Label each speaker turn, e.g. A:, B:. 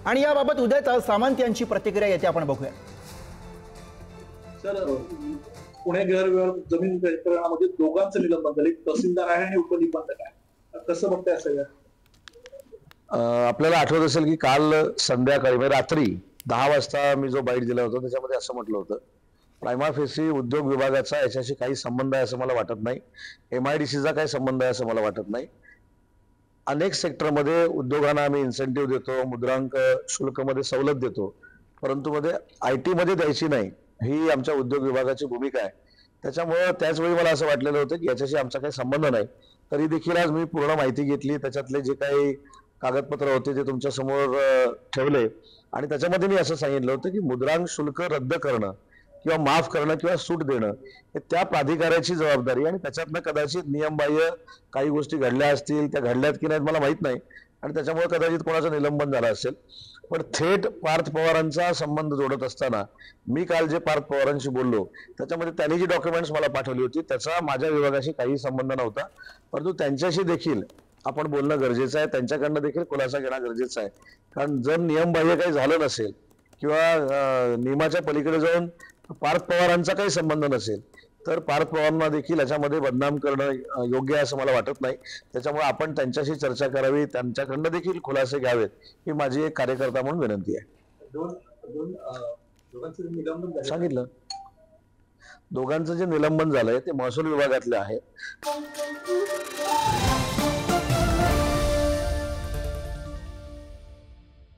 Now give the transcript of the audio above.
A: आणि याबाबत उदय सामंत यांची प्रतिक्रिया येते, आपण बघूया.
B: सर, पुणे गैरव्यवहार जमीन प्रकरणामध्ये दोघांचं निलंबन झाले, तहसीलदार आहे आणि उपनिबंधक आहे. कसं बघताय सगळं?
C: आपल्याला आठवत असेल की काल संध्याकाळी म्हणजे रात्री 10 वाजता मी जो बाईट दिला होता त्याच्यामध्ये असं म्हटलं होतं, प्रायमा फेसी उद्योग विभागाचा याच्याशी काही संबंध आहे असं मला वाटत नाही, MIDCचा काही संबंध आहे असं मला वाटत नाही. अनेक सेक्टरमध्ये उद्योगांना आम्ही इन्सेंटिव्ह देतो, मुद्रांक शुल्कमध्ये सवलत देतो, परंतु मध्ये IT मध्ये द्यायची नाही, ही आमच्या उद्योग विभागाची भूमिका आहे. त्याच्यामुळे त्याच वेळी मला असं वाटलेलं होतं की याच्याशी आमचा काही संबंध नाही. तरी देखील आज मी पूर्ण माहिती घेतली, त्याच्यातले जे काही कागदपत्र होते ते तुमच्या समोर ठेवले आणि त्याच्यामध्ये मी असं सांगितलं होतं की मुद्रांक शुल्क रद्द करणं किंवा माफ करणं किंवा सूट देणं हे त्या प्राधिकाऱ्याची जबाबदारी, आणि त्याच्यातनं कदाचित नियमबाह्य काही गोष्टी घडल्या असतील, त्या घडल्यात की नाहीत मला माहित नाही, आणि त्याच्यामुळे कदाचित कोणाचं निलंबन झालं असेल. पण थेट पार्थ पवारांचा संबंध जोडत असताना मी काल जे पार्थ पवारांशी बोललो त्याच्यामध्ये त्यांनी जी डॉक्युमेंट्स मला पाठवली होती त्याचा माझ्या विभागाशी काही संबंध नव्हता, परंतु त्यांच्याशी देखील आपण बोलणं गरजेचं आहे, त्यांच्याकडनं देखील खुलासा घेणं गरजेचं आहे. कारण जर नियमबाह्य काही झालं नसेल किंवा नियमाच्या पलीकडे जाऊन पार्थ पवारांचा काही संबंध नसेल तर पार्थ पवारांना देखील याच्यामध्ये बदनाम करणं योग्य आहे असं मला वाटत नाही. त्याच्यामुळे आपण त्यांच्याशी चर्चा करावी, त्यांच्याकडनं देखील खुलासे घ्यावेत, ही माझी एक कार्यकर्ता म्हणून विनंती आहे. सांगितलं, दोघांचं जे निलंबन झालंय ते महसूल विभागातले आहे.